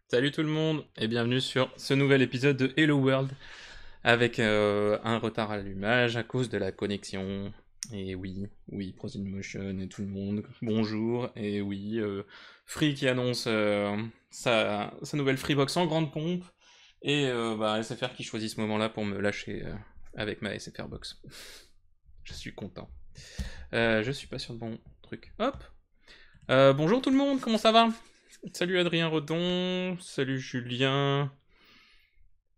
Salut tout le monde et bienvenue sur ce nouvel épisode de Hello World avec un retard à l'allumage à cause de la connexion. Et oui, Motion et tout le monde, bonjour. Et oui, Free qui annonce sa nouvelle Freebox en grande pompe et SFR qui choisit ce moment-là pour me lâcher avec ma SFR Box. Je suis content. Je suis pas sur le bon truc. Hop. Bonjour tout le monde, comment ça va? Salut Adrien Redon, salut Julien.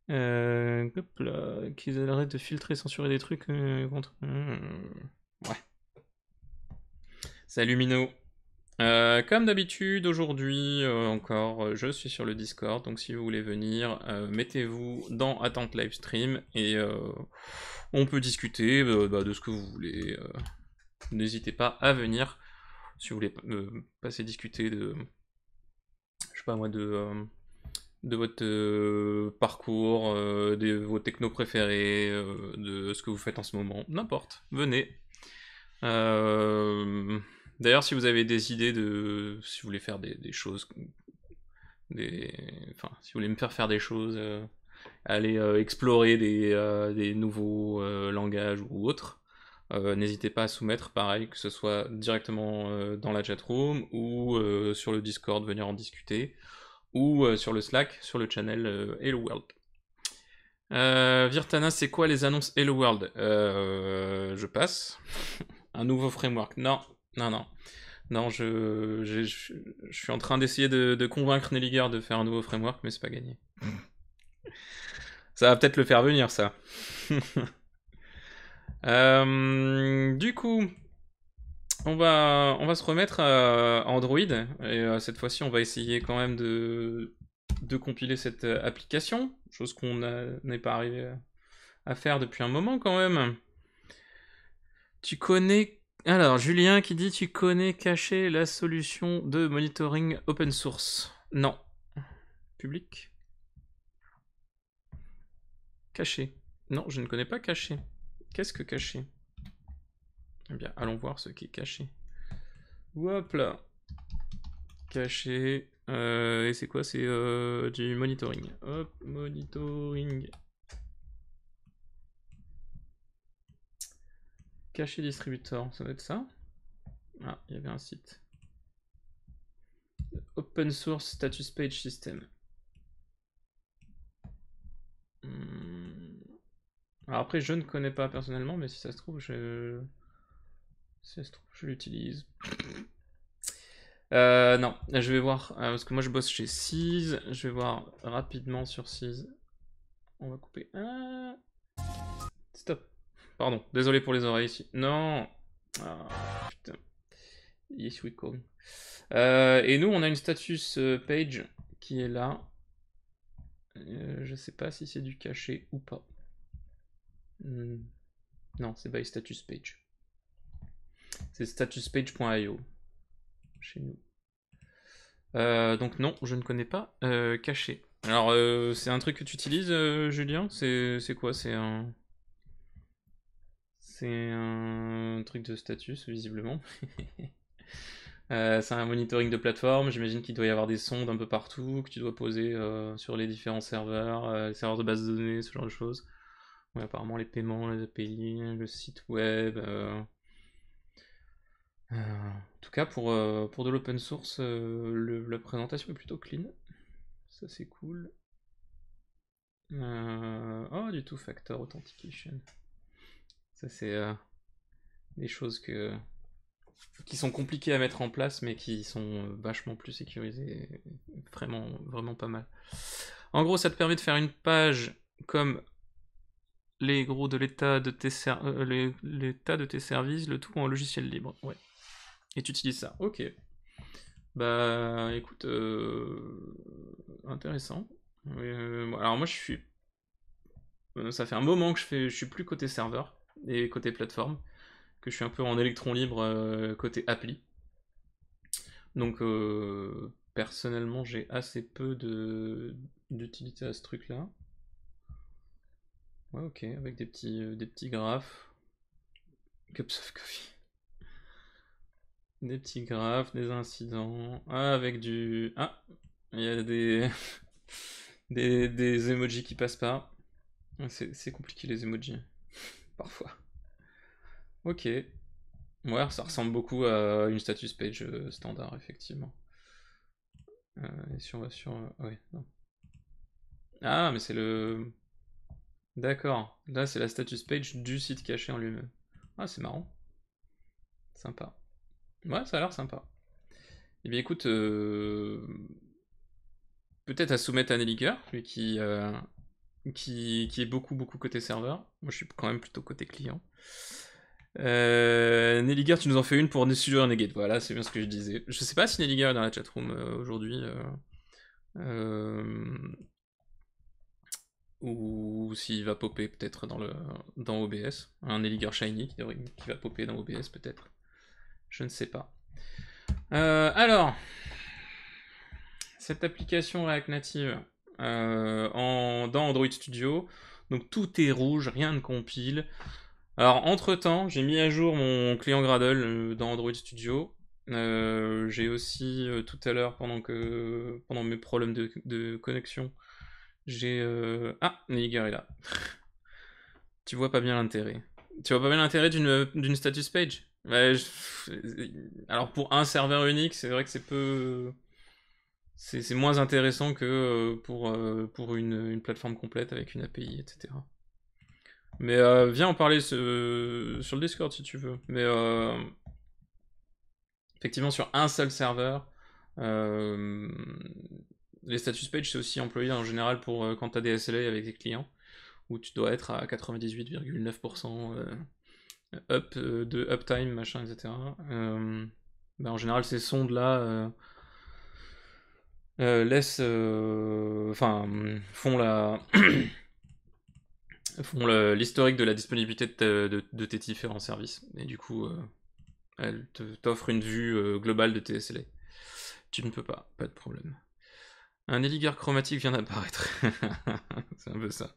Hop là, qu'ils arrêtent de filtrer, censurer des trucs contre. Ouais. Salut Mino. Comme d'habitude, aujourd'hui encore, je suis sur le Discord, donc si vous voulez venir, mettez-vous dans Attente Livestream et on peut discuter de ce que vous voulez. N'hésitez pas à venir si vous voulez passer discuter de, je sais pas moi, de votre parcours, de vos technos préférés, de ce que vous faites en ce moment, n'importe, venez. Euh, D'ailleurs, si vous avez des idées de, si vous voulez faire des choses, enfin, si vous voulez me faire des choses, aller explorer des nouveaux langages ou autres, n'hésitez pas à soumettre, pareil, que ce soit directement dans la chatroom ou sur le Discord, venir en discuter ou sur le Slack, sur le channel Hello World. Virtana, c'est quoi les annonces Hello World? Je passe. Un nouveau framework. Non, non, non. Non, je suis en train d'essayer de convaincre Nelliger de faire un nouveau framework, mais c'est pas gagné. Ça va peut-être le faire venir, ça. Du coup, on va se remettre à Android. Et cette fois-ci, on va essayer quand même de compiler cette application. Chose qu'on n'est pas arrivé à faire depuis un moment quand même. Tu connais... Alors, Julien qui dit tu connais Caché, la solution de monitoring open source. Non. Public. Caché. Non, je ne connais pas Caché. Qu'est-ce que Caché? Eh bien, allons voir ce qui est caché. Hop là. Caché. Et c'est quoi? C'est du monitoring. Hop, monitoring. Caché distributor, ça doit être ça. Ah, il y avait un site. Open source status page system. Alors après, je ne connais pas personnellement, mais si ça se trouve, je l'utilise. Non, je vais voir, parce que moi je bosse chez Seize, je vais voir rapidement sur Seize. On va couper. Ah, stop. Pardon, désolé pour les oreilles ici. Non. Ah, putain. Yes, we call. Et nous, on a une status page qui est là. Je sais pas si c'est du caché ou pas. Non, c'est by status page. C'est statuspage.io chez nous. Donc non, je ne connais pas caché. Alors, c'est un truc que tu utilises, Julien? C'est quoi? C'est un truc de status, visiblement. C'est un monitoring de plateforme. J'imagine qu'il doit y avoir des sondes un peu partout que tu dois poser sur les différents serveurs, les serveurs de base de données, ce genre de choses. Ouais, apparemment, les paiements, les API, le site web. En tout cas, pour de l'open source, la présentation est plutôt clean. Ça, c'est cool. Oh, du two-factor authentication. Ça, c'est des choses qui sont compliquées à mettre en place, mais qui sont vachement plus sécurisées. Vraiment, vraiment pas mal. En gros, ça te permet de faire une page comme les gros de l'état de l'état de tes services, le tout en logiciel libre. Ouais. Et tu utilises ça. Ok. Bah, écoute, intéressant. Alors moi, ça fait un moment que je suis plus côté serveur et côté plateforme, que je suis un peu en électron libre côté appli. Donc personnellement, j'ai assez peu d'utilité à ce truc-là. Ouais, ok, avec des petits graphes. Cups of coffee. Des petits graphes, des incidents. Ah, avec du. Ah! Il y a des... des emojis qui passent pas. C'est compliqué les emojis, parfois. Ok. Ouais, ça ressemble beaucoup à une status page standard, effectivement. Et si on va sur... ouais, non. Ah, mais c'est le... D'accord. Là, c'est la status page du site caché en lui-même. Ah, c'est marrant. Sympa. Ouais, ça a l'air sympa. Eh bien, écoute, peut-être à soumettre à Nelliger, lui qui est beaucoup côté serveur. Moi, je suis quand même plutôt côté client. Nelliger, tu nous en fais une pour Studio Renegade. Voilà, c'est bien ce que je disais. Je sais pas si Nelliger est dans la chatroom aujourd'hui. Ou s'il va popper peut-être dans OBS. Un Nelliger Shiny qui va popper dans OBS peut-être. Je ne sais pas. Alors, cette application React Native dans Android Studio, donc tout est rouge, rien ne compile. Alors, entre-temps, j'ai mis à jour mon client Gradle dans Android Studio. J'ai aussi, tout à l'heure, pendant mes problèmes de connexion, j'ai... Ah, Nelliger est là. Tu vois pas bien l'intérêt. Tu vois pas bien l'intérêt d'une status page? Ouais, alors, pour un serveur unique, c'est vrai que c'est peu... C'est moins intéressant que pour une plateforme complète avec une API, etc. Mais viens en parler sur le Discord si tu veux. Mais effectivement, sur un seul serveur, euh, les status pages, c'est aussi employé en général pour quand tu as des SLA avec des clients, où tu dois être à 98,9% de uptime, machin, etc. Ben, en général, ces sondes-là laissent, enfin, font l'historique de la disponibilité de tes différents services. Et du coup, elle t'offre une vue globale de tes SLA. Tu ne peux pas de problème. Un Nelliger chromatique vient d'apparaître. C'est un peu ça.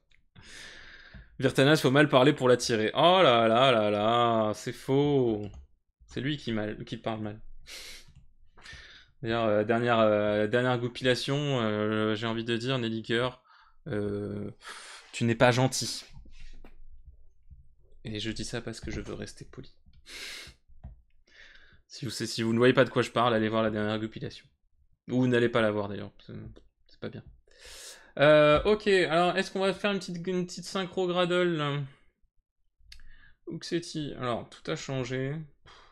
Virtanas, faut mal parler pour l'attirer. Oh là là là là, c'est faux. C'est lui qui parle mal. D'ailleurs, dernière goupillation, j'ai envie de dire, Nelliger, tu n'es pas gentil. Et je dis ça parce que je veux rester poli. Si vous ne voyez pas de quoi je parle, allez voir la dernière goupillation. Ou n'allez pas la voir d'ailleurs, c'est pas bien. Ok, alors est-ce qu'on va faire une petite synchro Gradle là? Uxeti, alors tout a changé.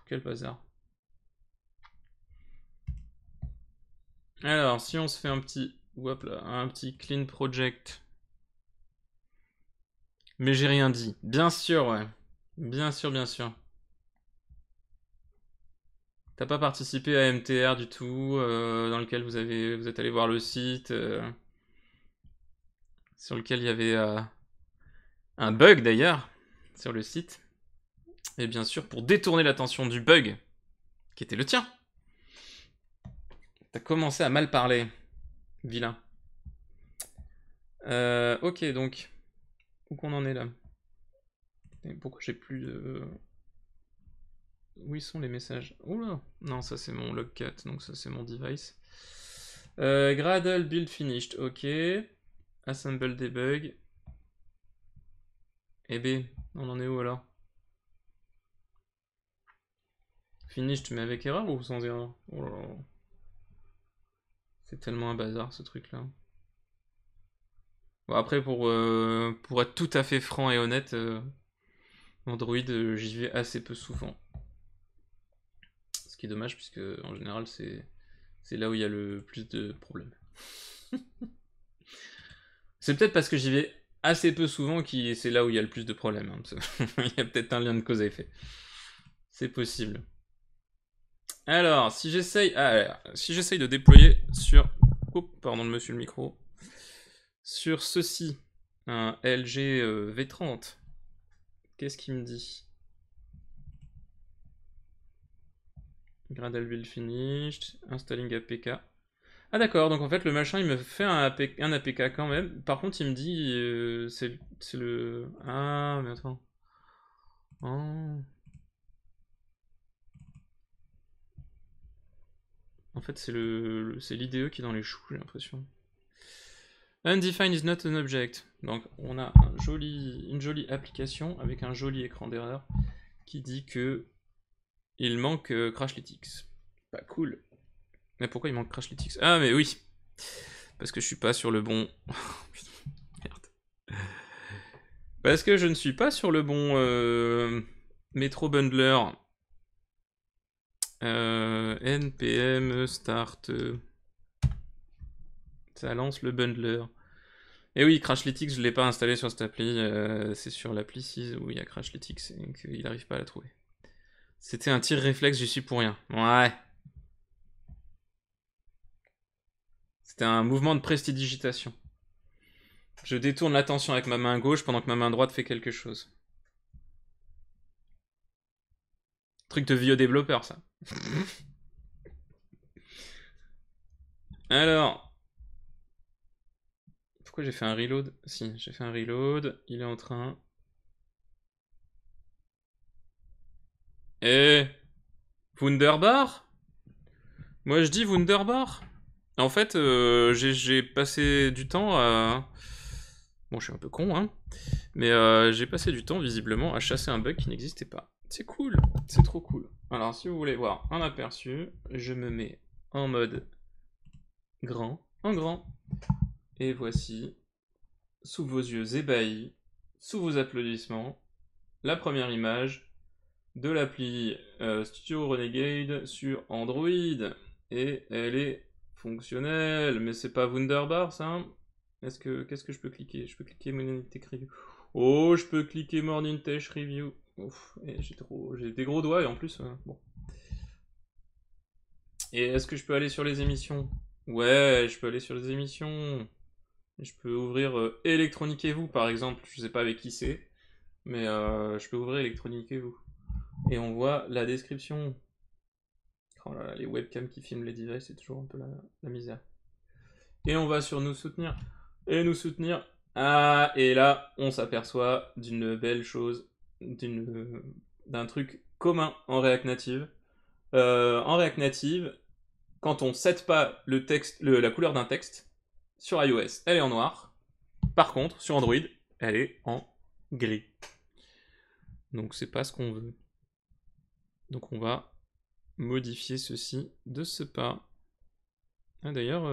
Quel bazar. Alors, si on se fait un petit, hop là, un petit clean project. Mais j'ai rien dit. Bien sûr, ouais. Bien sûr, bien sûr. T'as pas participé à MTR du tout, dans lequel vous êtes allé voir le site, sur lequel il y avait un bug d'ailleurs, sur le site. Et bien sûr, pour détourner l'attention du bug, qui était le tien, t'as commencé à mal parler, vilain. Ok, donc, où qu'on en est là? Et pourquoi j'ai plus de... Où ils sont les messages? Oula! Non, ça c'est mon logcat, donc ça c'est mon device. Gradle build finished, ok. Assemble debug. Eh B, on en est où alors? Finished mais avec erreur ou sans erreur? Oh là là. C'est tellement un bazar ce truc là. Bon, après pour être tout à fait franc et honnête, Android j'y vais assez peu souvent. Ce qui est dommage puisque en général c'est là où il y a le plus de problèmes. C'est peut-être parce que j'y vais assez peu souvent que c'est là où il y a le plus de problèmes. Hein. Il y a peut-être un lien de cause à effet. C'est possible. Alors, si j'essaye de déployer sur... Oh, pardon, monsieur le micro. Sur ceci, un LG V30. Qu'est-ce qu'il me dit? Gradle build finished. Installing APK. Ah d'accord, donc en fait le machin il me fait un APK quand même. Par contre il me dit c'est le... Ah mais attends. Oh. En fait, c'est l'IDE qui est dans les choux, j'ai l'impression. Undefined is not an object. Donc, on a une jolie application avec un joli écran d'erreur qui dit que il manque Crashlytics. Pas cool. Mais pourquoi il manque Crashlytics? Ah, mais oui. Parce que je suis pas sur le bon... Putain, merde. Parce que je ne suis pas sur le bon Metro Bundler. npm start. Ça lance le bundler. Et oui, Crashlytics, je l'ai pas installé sur cette appli. C'est sur l'appli 6 où il y a Crashlytics et qu'il n'arrive pas à la trouver. C'était un tir réflexe, j'y suis pour rien. Ouais. C'était un mouvement de prestidigitation. Je détourne l'attention avec ma main gauche pendant que ma main droite fait quelque chose. Truc de vieux développeur, ça. Alors. Pourquoi j'ai fait un reload? Si, j'ai fait un reload. Il est en train. Eh, Wunderbar? Moi je dis Wunderbar. En fait, j'ai passé du temps à... Bon, je suis un peu con, hein. Mais j'ai passé du temps, visiblement, à chasser un bug qui n'existait pas. C'est cool, c'est trop cool. Alors, si vous voulez voir un aperçu, je me mets en mode grand, en grand. Et voici, sous vos yeux ébahis, sous vos applaudissements, la première image de l'appli Studio Renegade sur Android. Et elle est fonctionnelle, mais c'est pas Wunderbar ça. Qu'est-ce que je peux cliquer? Je peux cliquer Morning Tech Review. Oh, je peux cliquer Morning Tech Review. Ouf, j'ai des gros doigts et en plus, bon. Et est-ce que je peux aller sur les émissions? Ouais, je peux aller sur les émissions. Je peux ouvrir Électroniquez-vous par exemple. Je sais pas avec qui c'est, mais je peux ouvrir Électroniquez-vous. Et on voit la description. Oh là là, les webcams qui filment les devices, c'est toujours un peu la misère. Et on va sur nous soutenir. Et nous soutenir. Ah, et là, on s'aperçoit d'une belle chose, d'un truc commun en React Native. En React Native, quand on set pas le texte, la couleur d'un texte, sur iOS, elle est en noir. Par contre, sur Android, elle est en gris. Donc c'est pas ce qu'on veut. Donc on va modifier ceci de ce pas. Ah d'ailleurs,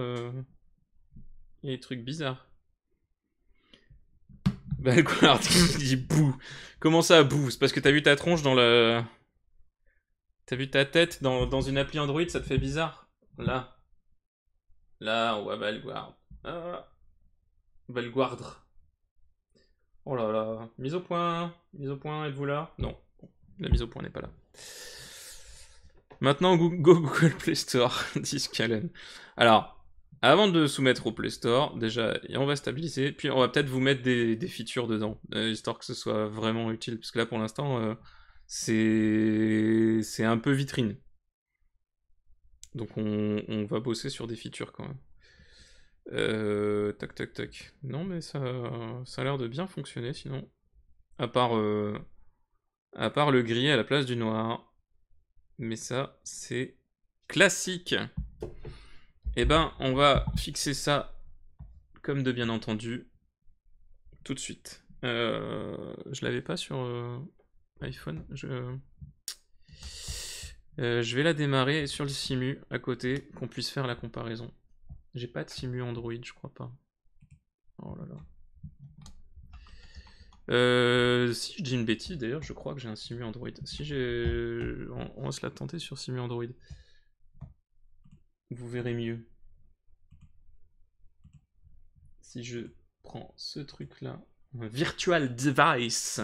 il y a des trucs bizarres. Valguard qui dit bouh. Comment ça bouh? C'est parce que t'as vu ta tronche dans le... T'as vu ta tête dans une appli Android, ça te fait bizarre? Là. Là, on voit Valguard. Ah. Valguardre. Oh là là. Mise au point. Mise au point, êtes-vous là? Non. La mise au point n'est pas là. Maintenant, Google Play Store, dit Scalen. Alors, avant de soumettre au Play Store, déjà, on va stabiliser, puis on va peut-être vous mettre des features dedans, histoire que ce soit vraiment utile, parce que là, pour l'instant, c'est un peu vitrine. Donc on va bosser sur des features quand même. Tac tac tac. Non mais ça a l'air de bien fonctionner sinon. À part le gris à la place du noir. Mais ça, c'est classique. Eh ben, on va fixer ça comme de bien entendu tout de suite. Je l'avais pas sur iPhone. Je vais la démarrer sur le Simu à côté, qu'on puisse faire la comparaison. J'ai pas de Simu Android, je crois pas. Oh là là. Si je dis une bêtise, d'ailleurs, je crois que j'ai un Simu Android. Si j'ai... On va se la tenter sur Simu Android. Vous verrez mieux. Si je prends ce truc-là, un virtual device...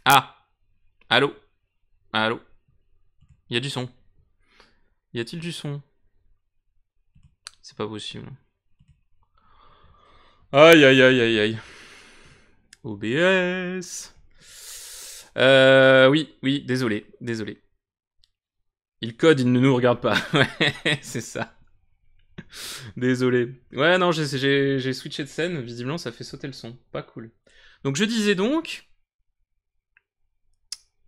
Ah! Allô? Allô? Il y a du son. Y a-t-il du son? C'est pas possible. Aïe aïe aïe aïe aïe. OBS. Oui, oui, désolé, désolé. Il code, il ne nous regarde pas. Ouais, c'est ça. Désolé. Ouais, non, j'ai switché de scène. Visiblement, ça fait sauter le son. Pas cool. Donc, je disais donc.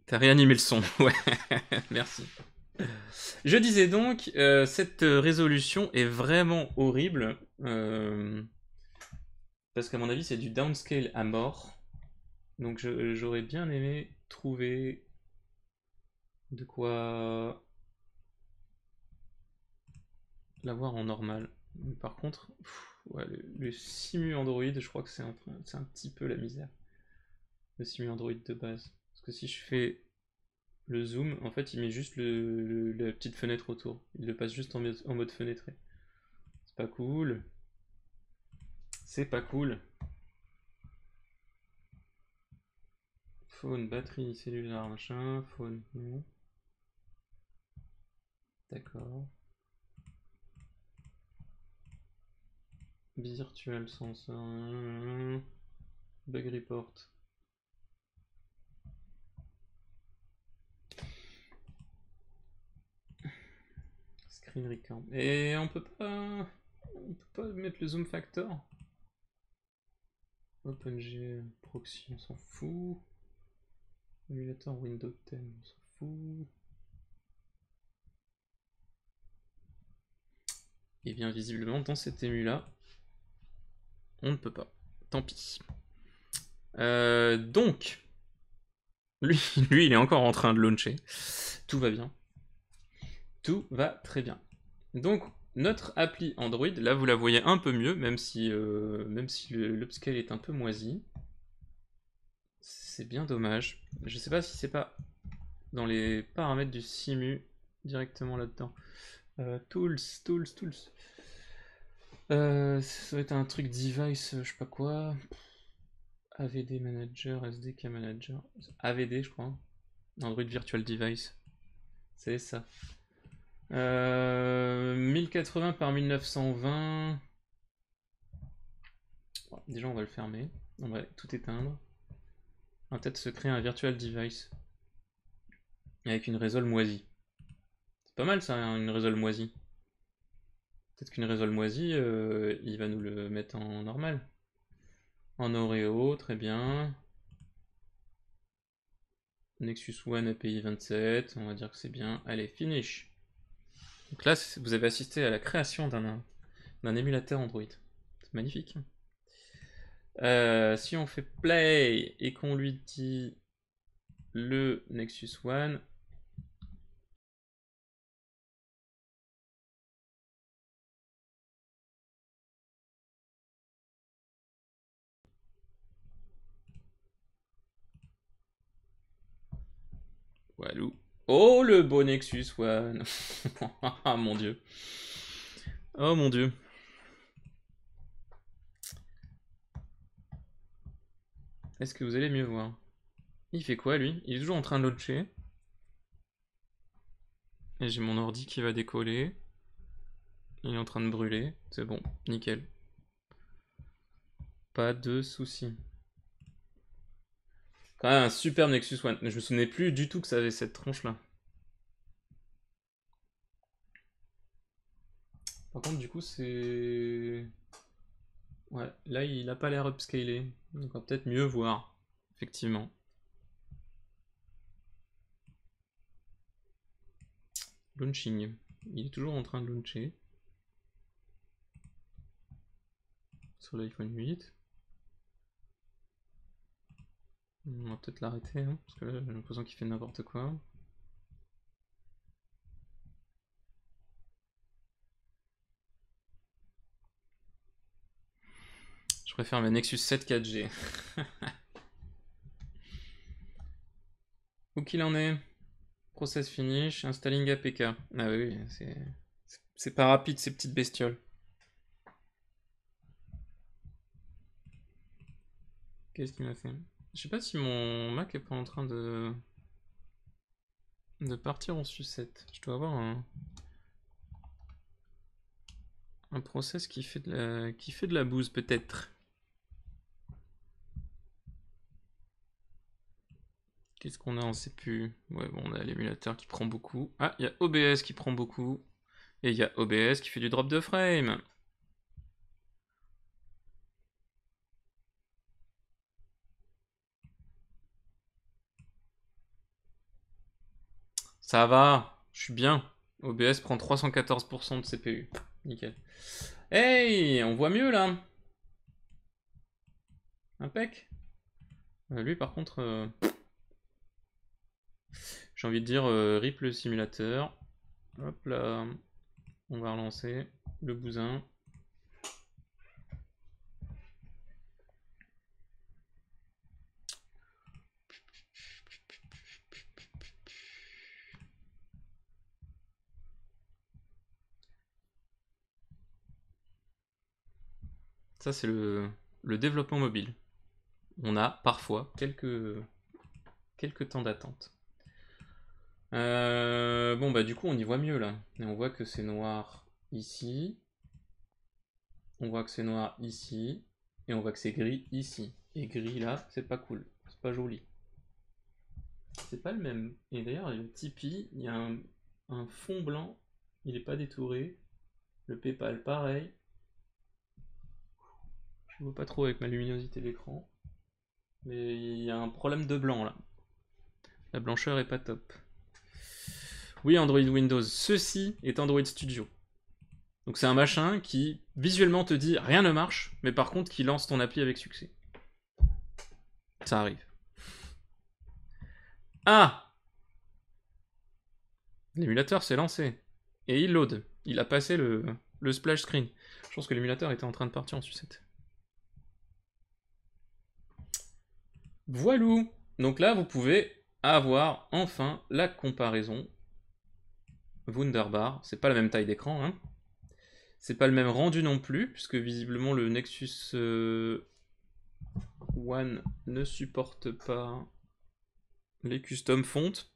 T'as réanimé le son. Ouais, merci. Je disais donc, cette résolution est vraiment horrible. Parce qu'à mon avis, c'est du downscale à mort. Donc, j'aurais bien aimé trouver de quoi l'avoir en normal. Mais par contre, ouais, le simu Android, je crois que c'est un petit peu la misère. Le simu Android de base. Parce que si je fais le zoom, en fait, il met juste la petite fenêtre autour. Il le passe juste en mode fenêtré. C'est pas cool. C'est pas cool. Phone, batterie, cellulaire, machin. Phone, non. D'accord. Virtual sensor. Bug report. Screen record. Et on peut pas. On peut pas mettre le zoom factor. OpenG proxy, on s'en fout. Émulateur Windows 10, on s'en fout. Et bien visiblement dans cet ému-là, on ne peut pas. Tant pis. Donc, lui, il est encore en train de launcher. Tout va bien. Tout va très bien. Donc, notre appli Android, là vous la voyez un peu mieux, même si l'upscale est un peu moisi. C'est bien dommage. Je sais pas si c'est pas dans les paramètres du simu directement là-dedans. Tools. Ça va être un truc device, je sais pas quoi. AVD Manager, SDK Manager. AVD, je crois. Android Virtual Device. C'est ça. 1080 par 1920. Bon, déjà, on va le fermer. On va tout éteindre. On va peut-être se créer un Virtual Device. Avec une résol moisie. C'est pas mal ça, hein, une résol moisie. Peut-être qu'une résol moisie, il va nous le mettre en normal. En Oreo, très bien. Nexus One API 27, on va dire que c'est bien. Allez, finish. Donc là, vous avez assisté à la création d'un émulateur Android. C'est magnifique. Si on fait play et qu'on lui dit le Nexus One, walou. Oh, le beau Nexus One. Ah mon dieu. Oh mon dieu. Est-ce que vous allez mieux voir? Il fait quoi lui? Il est toujours en train de launcher. Et j'ai mon ordi qui va décoller. Il est en train de brûler. C'est bon, nickel. Pas de soucis. Quand même un super Nexus One. Je me souvenais plus du tout que ça avait cette tronche là. Par contre, du coup, c'est. Ouais, là il a pas l'air upscalé. Donc on va peut-être mieux voir. Effectivement. Launching. Il est toujours en train de launcher. Sur l'iPhone 8. On va peut-être l'arrêter, hein, parce que là j'ai l'impression qu'il fait n'importe quoi. Je préfère ma Nexus 7 4G. Où qu'il en est? Process finish, installing APK. Ah oui, c'est pas rapide ces petites bestioles. Qu'est-ce qu'il m'a fait? Je sais pas si mon Mac est pas en train de partir en sucette. Je dois avoir un process qui fait de la bouse peut-être. Qu'est-ce qu'on a en CPU? Ouais, bon, on a l'émulateur qui prend beaucoup. Ah, il y a OBS qui prend beaucoup. Et il y a OBS qui fait du drop de frame. Ça va, je suis bien. OBS prend 314% de CPU. Nickel. Hey, on voit mieux là. Impec. Lui par contre, j'ai envie de dire rip le simulateur. Hop là, on va relancer le bousin. Ça c'est le développement mobile. On a parfois quelques temps d'attente. Bon bah du coup on y voit mieux là. Et on voit que c'est noir ici. On voit que c'est noir ici. Et on voit que c'est gris ici. Et gris là, c'est pas cool. C'est pas joli. C'est pas le même. Et d'ailleurs, le Tipeee, il y a un fond blanc. Il est pas détouré. Le PayPal, pareil. Je vois pas trop avec ma luminosité d'écran. Mais il y a un problème de blanc là. La blancheur est pas top. Oui, Android Windows. Ceci est Android Studio. Donc c'est un machin qui visuellement te dit rien ne marche, mais par contre qui lance ton appli avec succès. Ça arrive. Ah! L'émulateur s'est lancé. Et il load. Il a passé le splash screen. Je pense que l'émulateur était en train de partir en sucette. Voilou. Donc là, vous pouvez avoir enfin la comparaison. Wunderbar. C'est pas la même taille d'écran, hein. C'est pas le même rendu non plus, puisque visiblement le Nexus One ne supporte pas les custom fonts.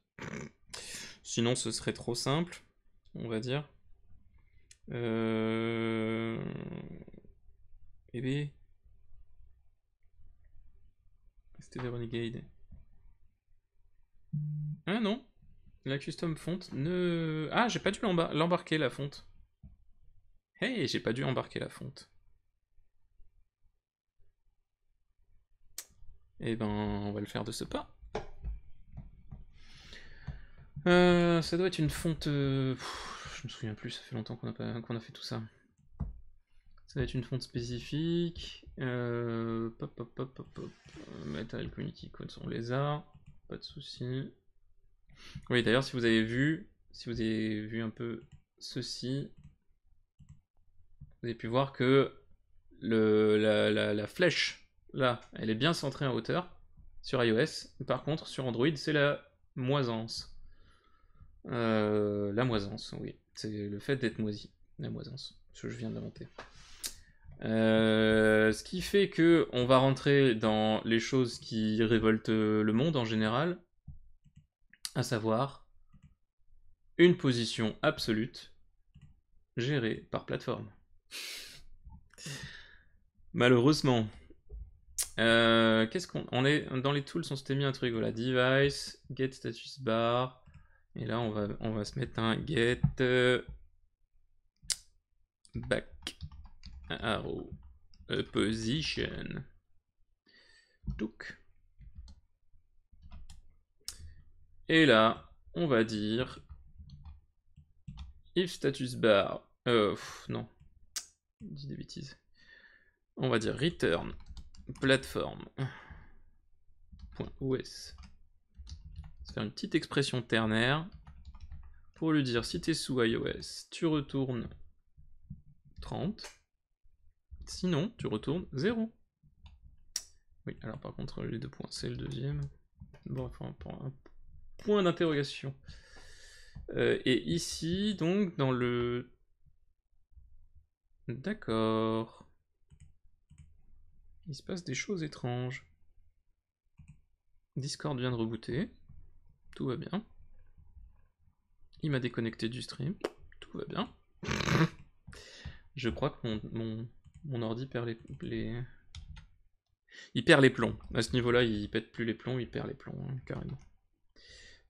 Sinon, ce serait trop simple, on va dire. Eh bien, c'était Renegade. Ah non, la custom font ne... Ah, j'ai pas dû l'embarquer la fonte. Hey, j'ai pas dû embarquer la fonte. Eh ben, on va le faire de ce pas. Ça doit être une fonte... je me souviens plus, ça fait longtemps qu'on a fait tout ça. Ça va être une fonte spécifique. Metal Community Codes, on les a. Pas de soucis. Oui, d'ailleurs, si vous avez vu un peu ceci, vous avez pu voir que la flèche, là, elle est bien centrée en hauteur sur iOS. Par contre, sur Android, c'est la moisance. La moisance, oui. C'est le fait d'être moisi. La moisance, ce que je viens d'inventer. Ce qui fait que on va rentrer dans les choses qui révoltent le monde en général, à savoir une position absolue gérée par plateforme. Malheureusement. Qu'est-ce qu'on est dans les tools, on s'était mis un truc, voilà, device, get status bar, et là on va se mettre un get back arrow position. Touk. Et là, on va dire if status bar, non, je dis des bêtises. On va dire return platform.os. Se faire une petite expression ternaire pour lui dire si tu es sous iOS, tu retournes 30. Sinon, tu retournes 0. Oui, alors par contre, les 2 points, c'est le deuxième. Bon, enfin, un point d'interrogation. Et ici, donc, dans le... D'accord. Il se passe des choses étranges. Discord vient de rebooter. Tout va bien. Il m'a déconnecté du stream. Tout va bien. Je crois que mon ordi perd les... Il perd les plombs. À ce niveau-là, il pète plus les plombs, il perd les plombs, hein, carrément.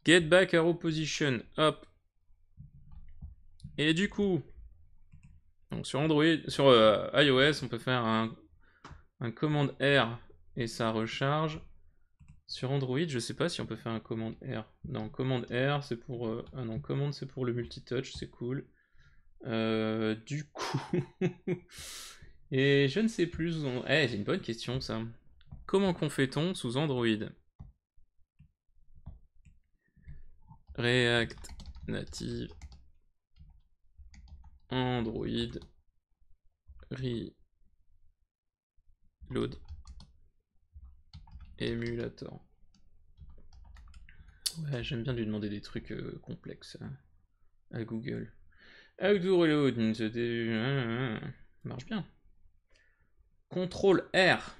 Get back arrow position. Hop. Et du coup, donc sur Android, sur iOS, on peut faire un commande R et ça recharge. Sur Android, je sais pas si on peut faire un commande R. Non, commande R, c'est pour... ah non, commande, c'est pour le multitouch, c'est cool. Du coup... Et je ne sais plus... Eh, c'est une bonne question, ça. Comment qu'on fait-on sous Android? React Native Android Reload Emulator. Ouais, j'aime bien lui demander des trucs complexes à Google. How to reload marche bien. Contrôle R.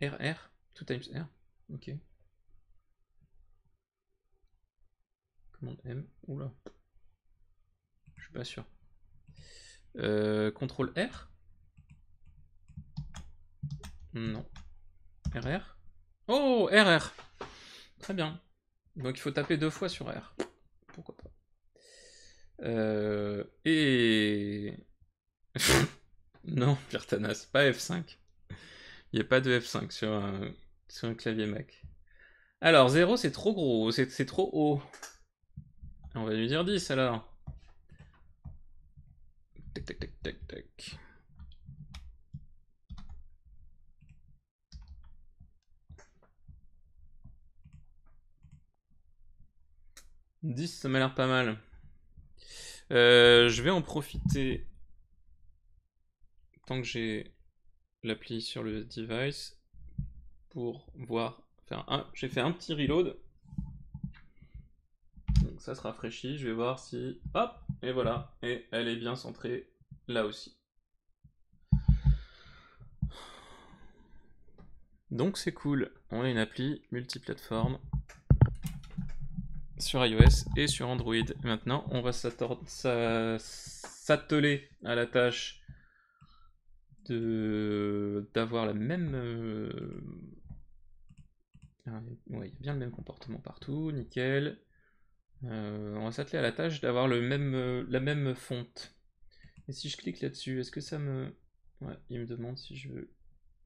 RR 2 times R. Ok. Commande M. Oula. Je suis pas sûr. Contrôle R. Non. RR. Oh, RR. Très bien. Donc il faut taper 2 fois sur R. Pourquoi pas. Et... non, Virtanas, pas F5. Il n'y a pas de F5 sur un clavier Mac. Alors, 0 c'est trop gros, c'est trop haut. On va lui dire 10 alors. Tac tac tac tac tac. 10 ça m'a l'air pas mal. Je vais en profiter tant que j'ai l'appli sur le device pour voir. J'ai fait un petit reload. Donc ça se rafraîchit. Je vais voir si. Hop. Et voilà. Et elle est bien centrée là aussi. Donc c'est cool. On a une appli multiplateforme sur iOS et sur Android. Maintenant, on va s'atteler à la tâche d'avoir la même... ouais, il y a bien le même comportement partout, nickel. On va s'atteler à la tâche d'avoir la même fonte. Et si je clique là-dessus, est-ce que ça me... Ouais, il me demande si je veux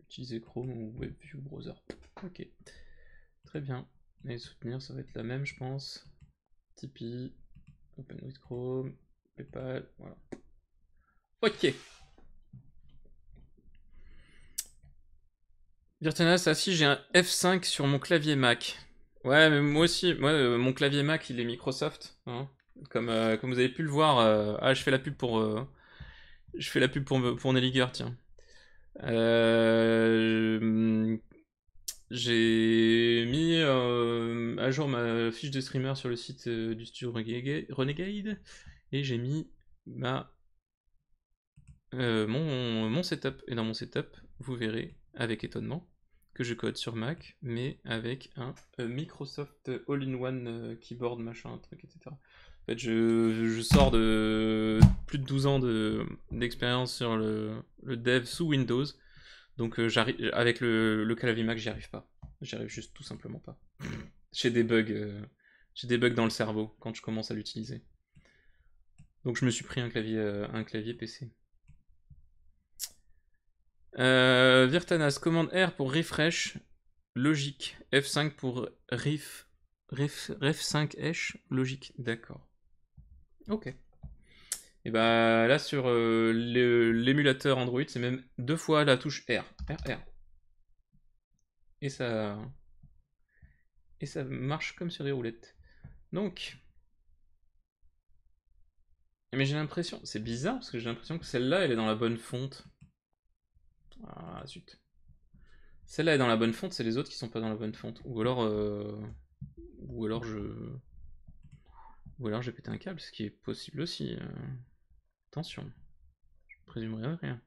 utiliser Chrome ou WebView Browser. Ok, très bien. Et soutenir, ça va être la même, je pense. Tipeee, Open with Chrome, PayPal, voilà. Ok. Virtuanas, ah si, j'ai un F5 sur mon clavier Mac. Ouais, mais moi aussi, mon clavier Mac, il est Microsoft. Hein. Comme vous avez pu le voir, je fais la pub pour Nelliger, tiens. J'ai mis à jour ma fiche de streamer sur le site du studio Renegade et j'ai mis mon setup. Et dans mon setup, vous verrez avec étonnement que je code sur Mac, mais avec un Microsoft All-in-One keyboard, machin, truc, etc. En fait, je sors de plus de 12 ans d'expérience sur le dev sous Windows. Donc avec le clavier Mac, j'y arrive pas. J'y arrive juste tout simplement pas. J'ai des bugs dans le cerveau quand je commence à l'utiliser. Donc je me suis pris un clavier PC. Virtanas, commande R pour refresh, logique. F5 pour ref5 logique. D'accord. Ok. Et bah là sur l'émulateur Android, c'est même 2 fois la touche R. R. Et ça marche comme sur des roulettes. Donc, mais j'ai l'impression, c'est bizarre parce que j'ai l'impression que celle-là, elle est dans la bonne fonte. Ah zut. Celle-là est dans la bonne fonte, c'est les autres qui sont pas dans la bonne fonte. Ou alors j'ai pété un câble, ce qui est possible aussi. Attention, je ne présumerai de rien.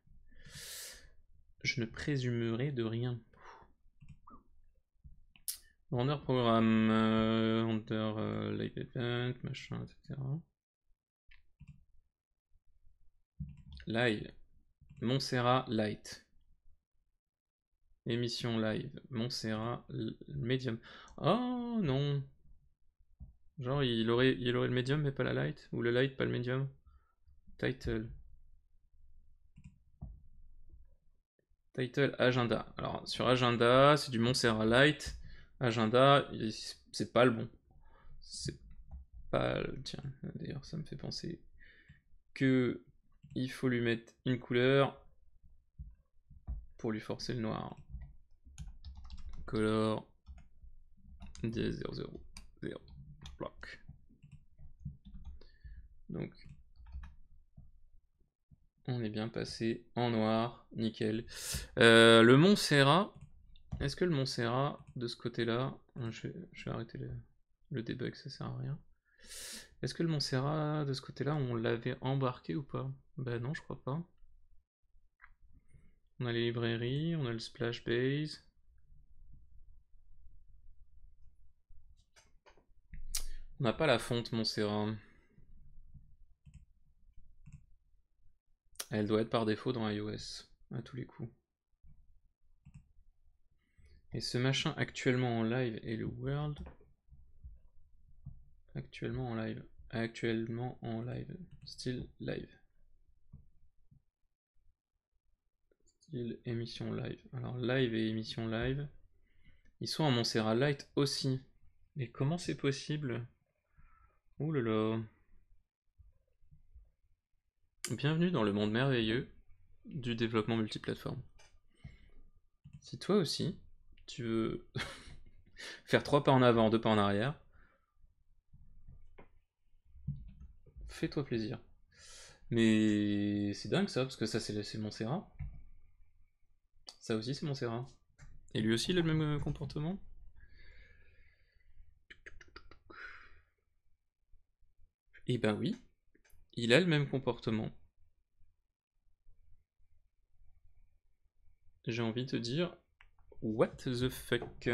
Je ne présumerai de rien. Render programme, render live event, machin, etc. Live, Montserrat Light. Émission live, Montserrat Medium. Oh non. Genre il aurait le medium mais pas la light, ou le light pas le medium. Title. Title agenda. Alors sur agenda, c'est du Montserrat Light. Agenda, c'est pas le bon. C'est pas le... Tiens, d'ailleurs ça me fait penser que il faut lui mettre une couleur pour lui forcer le noir. Color 1000 block. Donc on est bien passé en noir, nickel. Le Montserrat, est-ce que le Montserrat de ce côté-là, je vais arrêter le debug, ça sert à rien. Est-ce que le Montserrat de ce côté-là, on l'avait embarqué ou pas? Bah non, je crois pas. On a les librairies, on a le splash base. On n'a pas la fonte Montserrat. Elle doit être par défaut dans iOS, à tous les coups. Et ce machin actuellement en live est le world. Actuellement en live. Actuellement en live. Still live. Still émission live. Alors live et émission live. Ils sont en Montserrat Lite aussi. Mais comment c'est possible? Ouh là là. Bienvenue dans le monde merveilleux du développement multiplateforme. Si toi aussi, tu veux faire 3 pas en avant, 2 pas en arrière, fais-toi plaisir. Mais c'est dingue ça, parce que ça c'est Montserrat. Ça aussi c'est Montserrat. Et lui aussi il a le même comportement. Et ben oui, il a le même comportement. J'ai envie de te dire, what the fuck?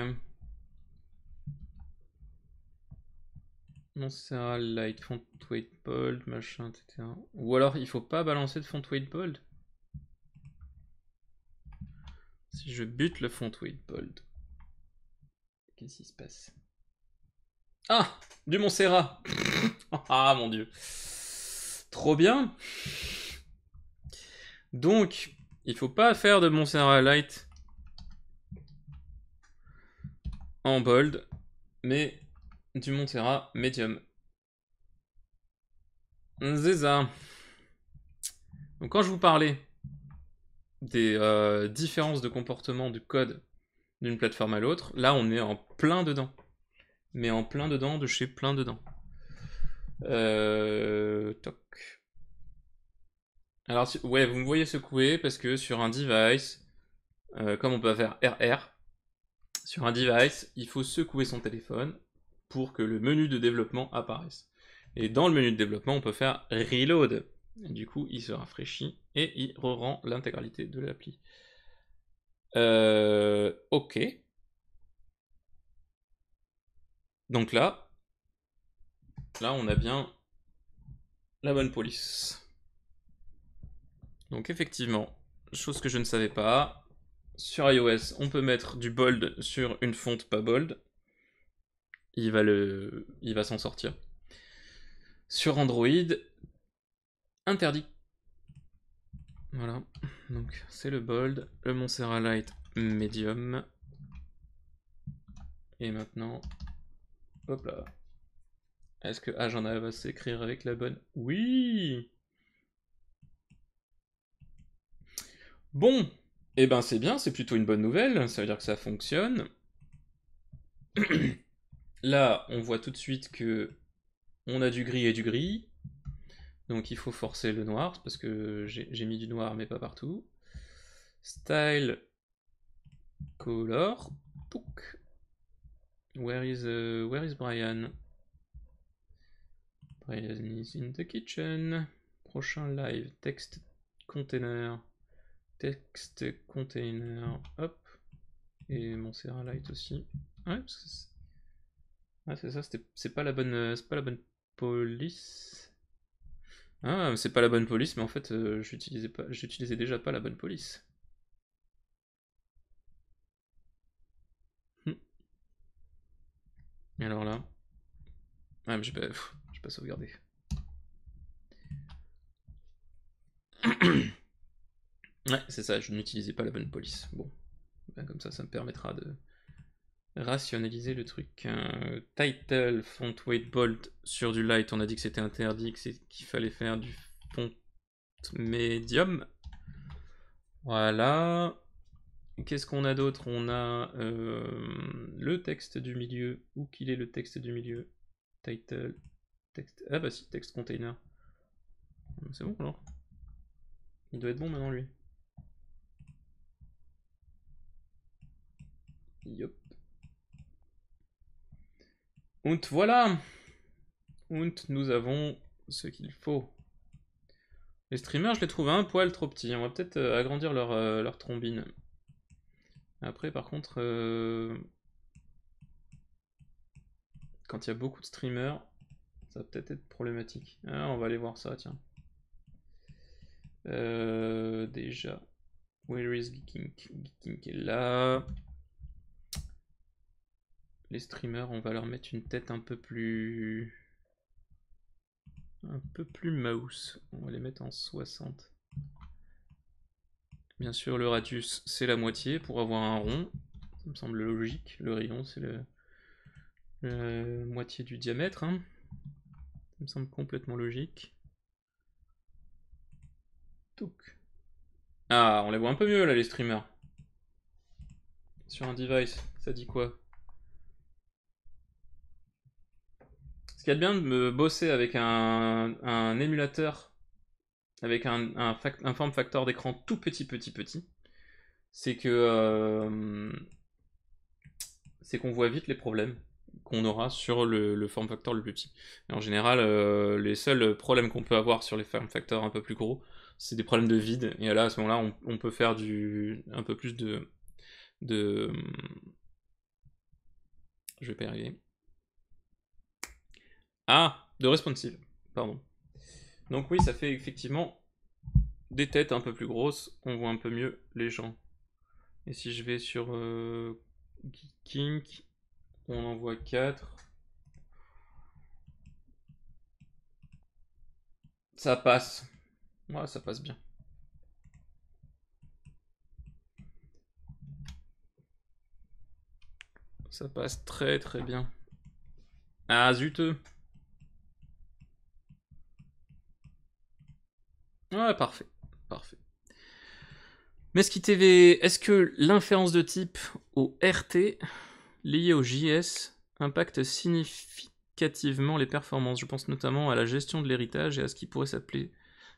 Montserrat Light, font weight bold, machin, etc. Ou alors il faut pas balancer de font weight bold. Si je bute le font weight bold, qu'est-ce qui se passe? Ah, du Montserrat. Ah mon dieu. Trop bien. Donc, il faut pas faire de Montserrat Light en bold, mais du Montserrat medium. C'est ça. Donc quand je vous parlais des différences de comportement du code d'une plateforme à l'autre, là on est en plein dedans. Mais en plein dedans de chez plein dedans. Toc. Alors, ouais, vous me voyez secouer parce que sur un device, comme on peut faire RR, sur un device, il faut secouer son téléphone pour que le menu de développement apparaisse. Et dans le menu de développement, on peut faire reload. Et du coup, il se rafraîchit et il re-rend l'intégralité de l'appli. Ok. Donc là, on a bien la bonne police. Donc effectivement, chose que je ne savais pas, sur iOS, on peut mettre du bold sur une fonte pas bold. Il va s'en sortir. Sur Android, interdit. Voilà, donc c'est le bold, le Montserrat Light medium. Et maintenant, hop là. Est-ce que agenda va s'écrire avec la bonne? Oui. Bon, et ben c'est bien, c'est plutôt une bonne nouvelle, ça veut dire que ça fonctionne. Là, on voit tout de suite que on a du gris et du gris. Donc il faut forcer le noir, parce que j'ai mis du noir mais pas partout. Style color. Pouk. Where is Brian? Brian is in the kitchen. Prochain live, text container. Text container, hop. Et Montserrat Light aussi. Ouais, parce que c'est ça, c'est pas la bonne, c'est pas la bonne police. Ah, c'est pas la bonne police, mais en fait, j'utilisais déjà pas la bonne police. Et alors là, ah, mais j'ai pas sauvegardé. Ouais, c'est ça, je n'utilisais pas la bonne police. Bon, ben, comme ça me permettra de rationaliser le truc. Title, font weight bold sur du light, on a dit que c'était interdit, qu'il fallait faire du font médium. Voilà. Qu'est-ce qu'on a d'autre? On a le texte du milieu. Où qu'il est le texte du milieu? Title, texte. Ah bah si, texte container. C'est bon alors. Il doit être bon maintenant lui. Yop. Und voilà. Und nous avons ce qu'il faut. Les streamers, je les trouve un poil trop petits. On va peut-être agrandir leur trombine. Après, par contre, quand il y a beaucoup de streamers, ça va peut-être être problématique. Ah, on va aller voir ça, tiens. Déjà, where is Geeking? Geeking est là. Les streamers, on va leur mettre une tête un peu plus mouse. On va les mettre en 60. Bien sûr, le radius, c'est la moitié pour avoir un rond. Ça me semble logique. Le rayon, c'est la moitié du diamètre. Hein. Ça me semble complètement logique. Touc. Ah, on les voit un peu mieux là, les streamers. Sur un device, ça dit quoi? Ce qu'il y a de bien de me bosser avec un émulateur, avec un form factor d'écran tout petit, c'est que c'est qu'on voit vite les problèmes qu'on aura sur le form factor le plus petit. Et en général, les seuls problèmes qu'on peut avoir sur les form factors un peu plus gros, c'est des problèmes de vide. Et là, à ce moment-là, on peut faire un peu plus de... Je vais pas y arriver. Ah, de responsive, pardon. Donc oui, ça fait effectivement des têtes un peu plus grosses, on voit un peu mieux les gens. Et si je vais sur Kink, on en voit 4. Ça passe. Ouais, ça passe bien. Ça passe très très bien. Ah zuteux. Ouais, parfait. Parfait. Meski TV, est-ce que l'inférence de type au RT liée au JS impacte significativement les performances? Je pense notamment à la gestion de l'héritage et à ce qui pourrait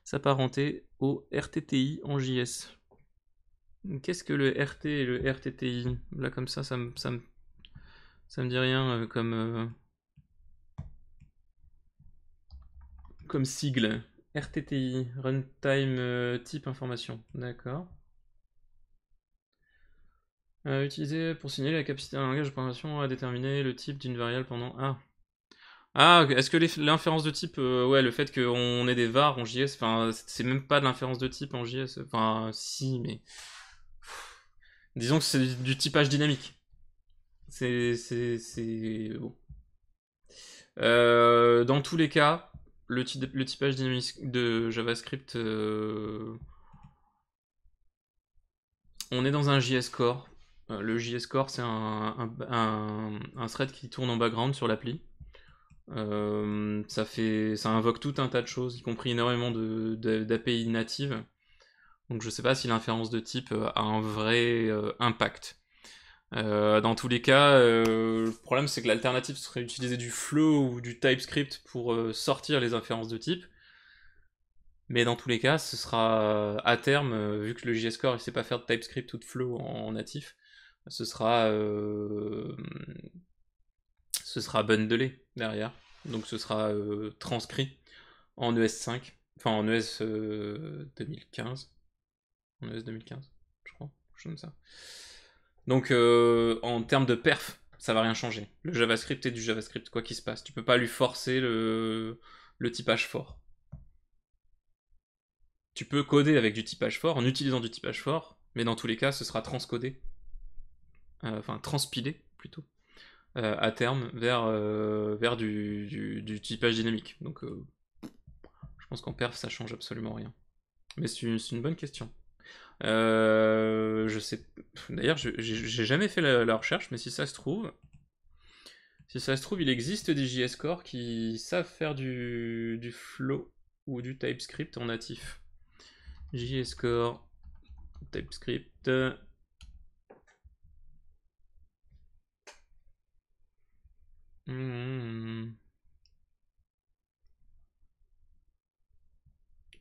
s'apparenter au RTTI en JS. Qu'est-ce que le RT et le RTTI? Là, comme ça me dit rien comme sigle. RTTI, Runtime Type Information. D'accord. Utilisé pour signaler la capacité d'un langage de programmation à déterminer le type d'une variable pendant... Ah, est-ce que l'inférence de type, ouais, le fait qu'on ait des var en JS, enfin, c'est même pas de l'inférence de type en JS, enfin, si, mais... Disons que c'est du typage dynamique. C'est bon. Dans tous les cas, le typage dynamique de JavaScript, on est dans un JS Core. Le JS Core, c'est un thread qui tourne en background sur l'appli. Ça invoque tout un tas de choses, y compris énormément d'API natives. Donc je sais pas si l'inférence de type a un vrai impact. Dans tous les cas, le problème c'est que l'alternative serait d'utiliser du Flow ou du TypeScript pour sortir les inférences de type. Mais dans tous les cas, ce sera à terme, vu que le JS Core il sait pas faire de TypeScript ou de Flow en natif, ce sera bundlé derrière. Donc ce sera transcrit en ES5, enfin en ES 2015. En ES 2015, je crois, quelque chose comme ça. Donc en termes de perf, ça va rien changer. Le JavaScript est du JavaScript, quoi qu'il se passe. Tu peux pas lui forcer le typage fort. Tu peux coder avec du typage fort, en utilisant du typage fort, mais dans tous les cas, ce sera transcodé, enfin transpilé plutôt, à terme vers du typage dynamique. Donc je pense qu'en perf, ça change absolument rien. Mais c'est une bonne question. Je sais. D'ailleurs, j'ai jamais fait la recherche, mais si ça se trouve, il existe des JS Core qui savent faire du flow ou du TypeScript en natif. JS Core, TypeScript.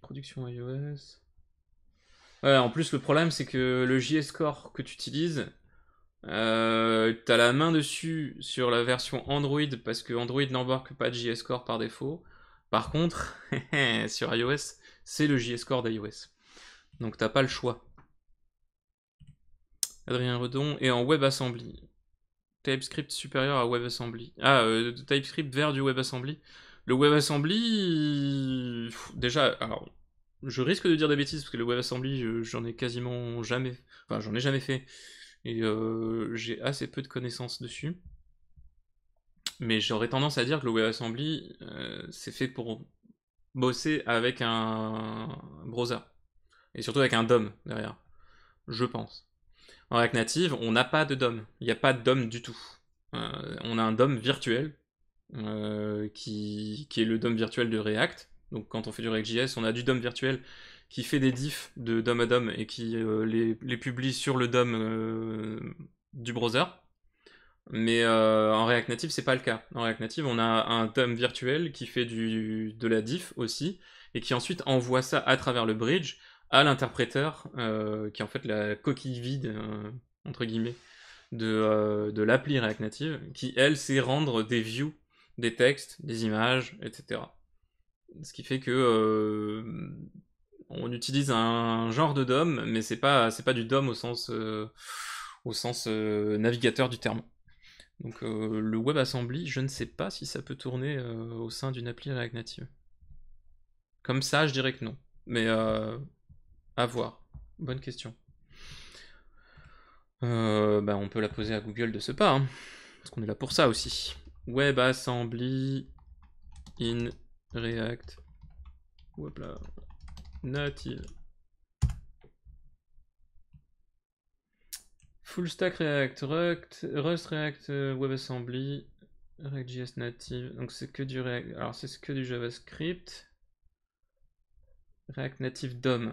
Production iOS. Ouais, en plus, le problème, c'est que le JS Core que tu utilises, t'as la main dessus sur la version Android parce que Android n'embarque pas de JS Core par défaut. Par contre, sur iOS, c'est le JS Core d'iOS. Donc t'as pas le choix. Adrien Redon, et en WebAssembly. TypeScript supérieur à WebAssembly. Ah, TypeScript vers du WebAssembly. Le WebAssembly, déjà, alors, je risque de dire des bêtises parce que le WebAssembly, j'en ai quasiment jamais, enfin, j'en ai jamais fait. Et j'ai assez peu de connaissances dessus. Mais j'aurais tendance à dire que le WebAssembly, c'est fait pour bosser avec un browser. Et surtout avec un DOM derrière. Je pense. En React Native, on n'a pas de DOM. Il n'y a pas de DOM du tout. On a un DOM virtuel, qui est le DOM virtuel de React. Donc quand on fait du React.js, on a du DOM virtuel qui fait des diffs de DOM à DOM et qui les publie sur le DOM du browser. Mais en React Native, c'est pas le cas. En React Native, on a un DOM virtuel qui fait de la diff aussi, et qui ensuite envoie ça à travers le bridge à l'interpréteur, qui est en fait la coquille vide, entre guillemets, de l'appli React Native, qui elle sait rendre des views, des textes, des images, etc. Ce qui fait que on utilise un genre de DOM, mais c'est pas du DOM au sens navigateur du terme. Donc le WebAssembly, je ne sais pas si ça peut tourner au sein d'une appli React Native. Comme ça, je dirais que non. Mais à voir. Bonne question. Bah, on peut la poser à Google de ce pas, hein, parce qu'on est là pour ça aussi. WebAssembly in React. Hop là. Native. Full stack React, Rust React, WebAssembly, React.js native. Donc c'est que du React. Alors c'est que du JavaScript. React Native DOM.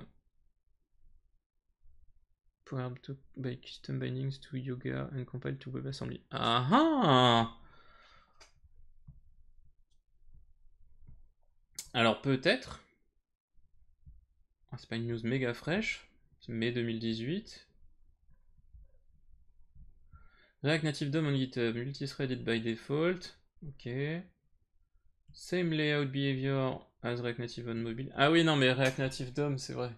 Powered by custom bindings to Yoga and compiled to WebAssembly. Ah ah! Alors peut-être. C'est pas une news méga fraîche. C'est mai 2018. React Native DOM on GitHub. Multithreaded by default. Ok. Same layout behavior as React Native on mobile. Ah oui, non, mais React Native DOM, c'est vrai.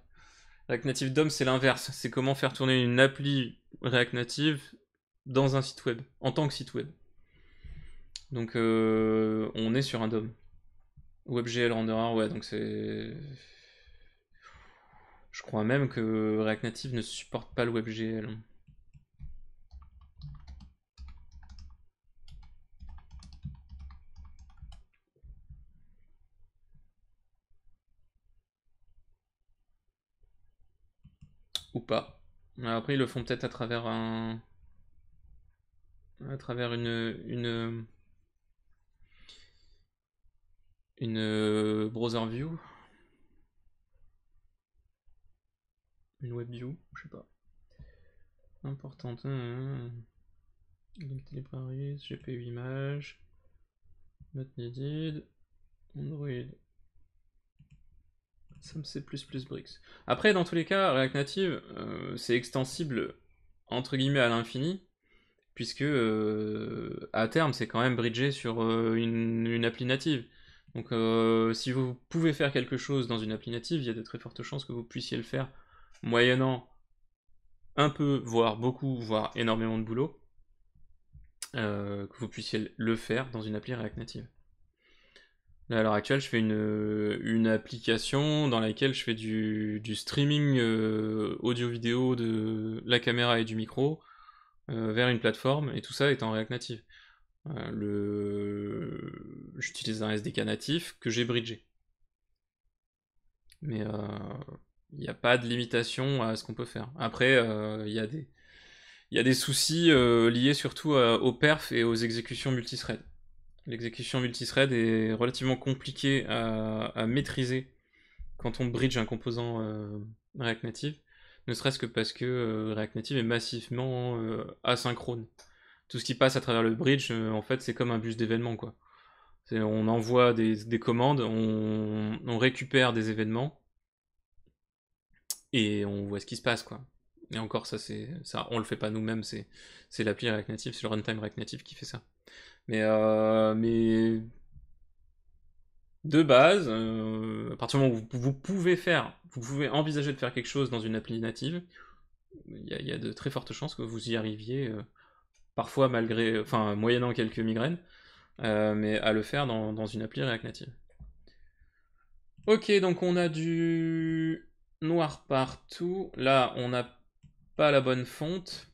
React Native DOM, c'est l'inverse. C'est comment faire tourner une appli React Native dans un site web, en tant que site web. Donc, on est sur un DOM. WebGL renderer, ouais, donc c'est... Je crois même que React Native ne supporte pas le WebGL. Ou pas. Après, ils le font peut-être à travers un... à travers une browser view. Une web view, je sais pas. Importante. Link libraries, GPU image. Not needed. Android. Ça me C++ Bricks. Après, dans tous les cas, React Native, c'est extensible entre guillemets à l'infini, puisque à terme, c'est quand même bridgé sur une appli native. Donc, si vous pouvez faire quelque chose dans une appli native, il y a de très fortes chances que vous puissiez le faire moyennant un peu, voire beaucoup, voire énormément de boulot. que vous puissiez le faire dans une appli React Native. Là, à l'heure actuelle, je fais une application dans laquelle je fais du streaming audio-vidéo de la caméra et du micro vers une plateforme, et tout ça est en React Native. J'utilise un SDK natif que j'ai bridgé. Mais il n'y a pas de limitation à ce qu'on peut faire. Après, il y a des soucis liés surtout aux perfs et aux exécutions multithread. L'exécution multithread est relativement compliquée à maîtriser quand on bridge un composant React Native, ne serait-ce que parce que React Native est massivement asynchrone. Tout ce qui passe à travers le bridge, en fait, c'est comme un bus d'événements, quoi. On envoie des commandes, on récupère des événements, et on voit ce qui se passe, quoi. Et encore, ça, on le fait pas nous-mêmes, c'est l'appli React Native, c'est le runtime React Native qui fait ça. Mais de base, à partir du moment où vous pouvez envisager de faire quelque chose dans une appli native, il y a de très fortes chances que vous y arriviez, parfois moyennant quelques migraines, mais à le faire dans une appli React Native. Ok, donc on a du noir partout. Là, on n'a pas la bonne fonte.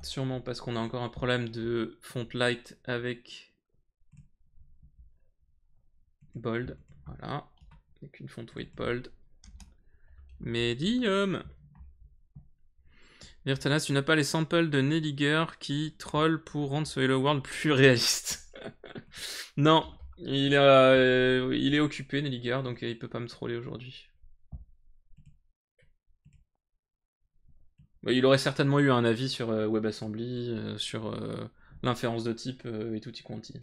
Sûrement parce qu'on a encore un problème de font light avec bold. Voilà. Avec une font weight bold. Medium. Virtanas, tu n'as pas les samples de Nelliger qui troll pour rendre ce Hello World plus réaliste. Non, il est occupé, Nelliger, donc il peut pas me troller aujourd'hui. Il aurait certainement eu un avis sur WebAssembly, sur l'inférence de type et tutti quanti.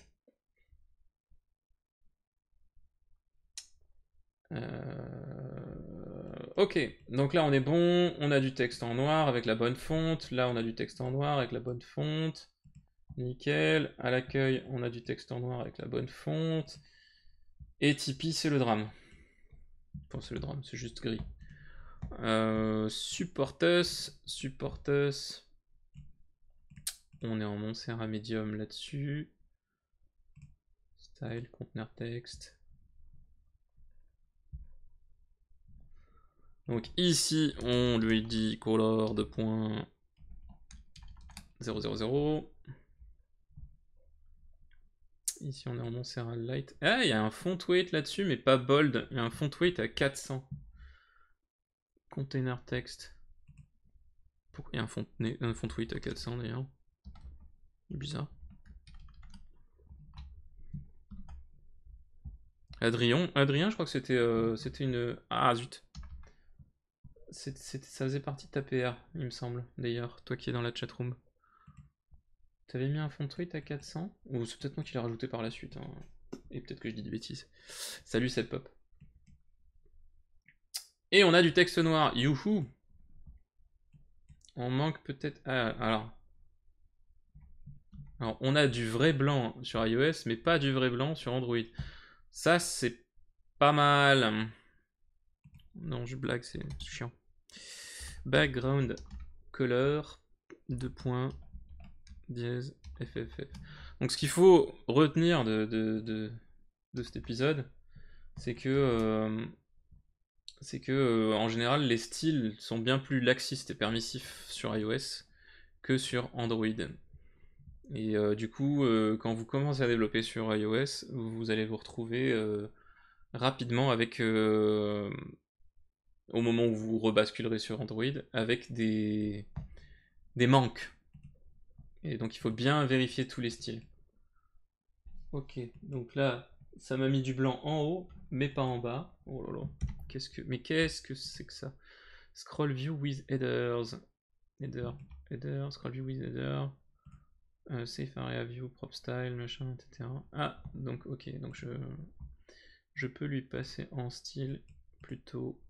Ok, donc là on est bon, on a du texte en noir avec la bonne fonte, là on a du texte en noir avec la bonne fonte, nickel, à l'accueil on a du texte en noir avec la bonne fonte, et Tipeee c'est le drame. Enfin c'est le drame, c'est juste gris. Support us, on est en Montserrat Medium là-dessus, style, conteneur texte. Donc ici, on lui dit color de point 000. Ici, on est en Montserrat Light. Ah, il y a un font weight là-dessus, mais pas bold. Il y a un font weight à 400. Container text. Pourquoi il y a un font weight à 400 d'ailleurs? Bizarre. Adrien, je crois que c'était une... Ah zut. Ça faisait partie de ta PR, il me semble, d'ailleurs, toi qui es dans la chatroom. T'avais mis un font weight à 400? Ou c'est peut-être moi qui l'ai rajouté par la suite, hein. Et peut-être que je dis des bêtises. Salut Setpop. Et on a du texte noir, youhou. On manque peut-être... Ah, alors, on a du vrai blanc sur iOS, mais pas du vrai blanc sur Android. Ça, c'est pas mal. Non, je blague, c'est chiant. Background color, 2 points, dièse, FFF. Donc ce qu'il faut retenir de cet épisode, c'est que en général les styles sont bien plus laxistes et permissifs sur iOS que sur Android. Et du coup, quand vous commencez à développer sur iOS, vous allez vous retrouver rapidement avec, au moment où vous rebasculerez sur Android, avec des manques. Et donc il faut bien vérifier tous les styles. Ok, donc là, ça m'a mis du blanc en haut, mais pas en bas. Oh là là, mais qu'est-ce que c'est que ça? Scroll view with headers. Header, scroll view with header. Safe area view, prop style, machin, etc. Ah, donc ok, donc je peux lui passer en style plutôt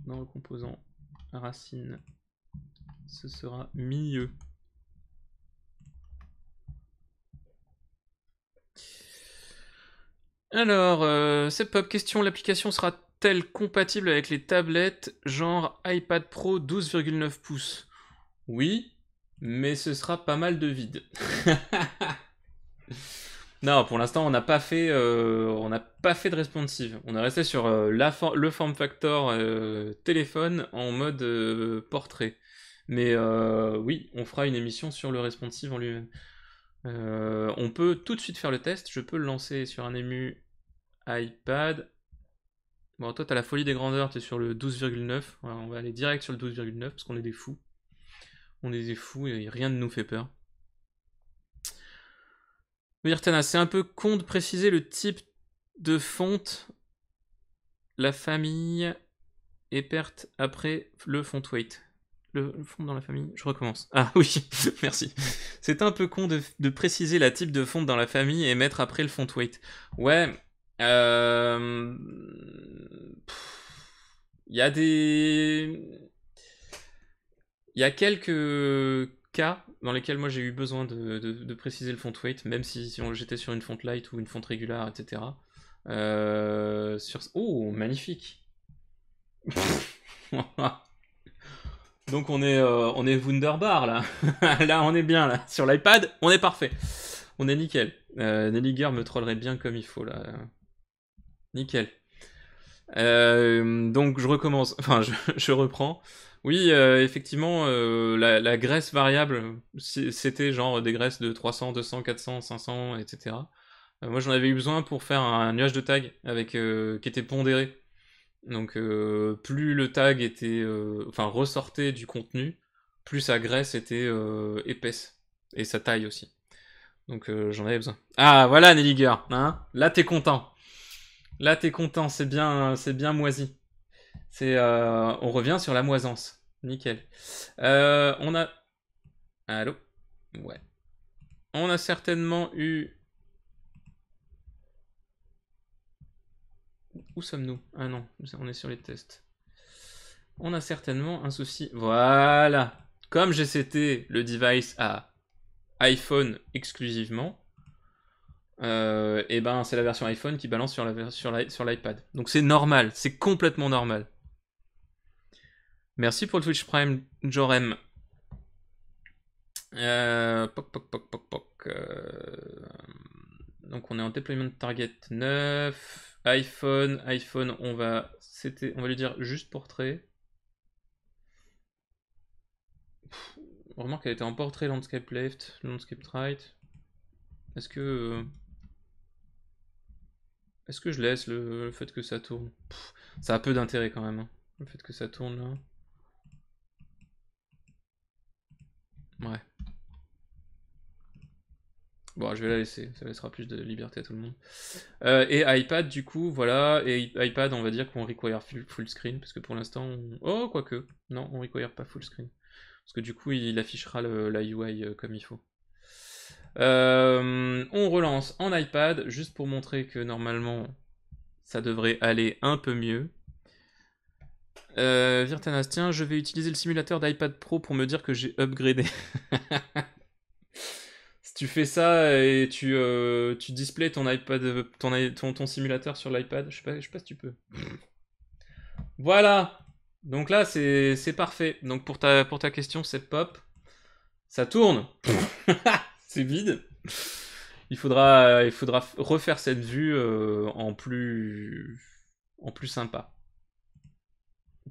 dans le composant racine. Ce sera mieux. Alors, cette pop question, l'application sera-t-elle compatible avec les tablettes genre iPad Pro 12,9 pouces? Oui, Mais ce sera pas mal de vide. Non, pour l'instant, on n'a pas fait de responsive. On est resté sur le form factor téléphone en mode portrait. Mais oui, on fera une émission sur le responsive en lui-même. On peut tout de suite faire le test. Je peux le lancer sur un ému iPad. Bon, toi, t'as la folie des grandeurs, t'es sur le 12,9. Voilà, on va aller direct sur le 12,9 parce qu'on est des fous. On est des fous et rien ne nous fait peur. Virtana, c'est un peu con de préciser le type de fonte, la famille et perte après le font weight. Le font dans la famille, je recommence. Ah oui, merci. C'est un peu con de préciser la type de fonte dans la famille et mettre après le font weight. Ouais, il y a il y a quelques cas dans lesquels moi j'ai eu besoin de préciser le font weight, même si j'étais sur une font light ou une font régulière, etc. Oh, magnifique. Donc on est Wunderbar là. Là on est bien là. Sur l'iPad, on est parfait. On est nickel. Nelliger me trollerait bien comme il faut là. Nickel. Donc je recommence. Enfin je reprends. Oui, effectivement, la graisse variable, c'était genre des graisses de 300, 200, 400, 500, etc. Moi j'en avais eu besoin pour faire un nuage de tag avec, qui était pondéré. Donc plus le tag était, enfin ressortait du contenu, plus sa graisse était épaisse et sa taille aussi. Donc j'en avais besoin. Ah voilà Nelliger, hein. Là t'es content. Là t'es content, c'est bien moisi. On revient sur la moisance. Nickel. On a, allô. Ouais. On a certainement eu. Où sommes-nous? Ah non, on est sur les tests. On a certainement un souci. Voilà. Comme GCT, le device à iPhone exclusivement, et ben c'est la version iPhone qui balance sur l'iPad. Donc c'est normal, c'est complètement normal. Merci pour le Twitch Prime, Jorem. Donc on est en deployment target 9. iPhone, on va lui dire juste portrait. Remarque qu'elle était en portrait landscape left, landscape right. Est-ce que je laisse le fait que ça tourne? Ça a peu d'intérêt quand même, hein, le fait que ça tourne là. Ouais. Bon, je vais la laisser, ça laissera plus de liberté à tout le monde. Et iPad, du coup, voilà. Et iPad, on va dire qu'on require full screen, parce que pour l'instant, oh, quoique. Non, on require pas full screen. Parce que du coup, il affichera la UI comme il faut. On relance en iPad, juste pour montrer que normalement, ça devrait aller un peu mieux. Virtanas, tiens, je vais utiliser le simulateur d'iPad Pro pour me dire que j'ai upgradé. Si tu fais ça et tu displays ton iPad, ton simulateur sur l'iPad, je sais pas si tu peux. Voilà. Donc là, c'est parfait. Donc pour ta question, c'est pop. Ça tourne. C'est vide. Il faudra refaire cette vue en plus sympa.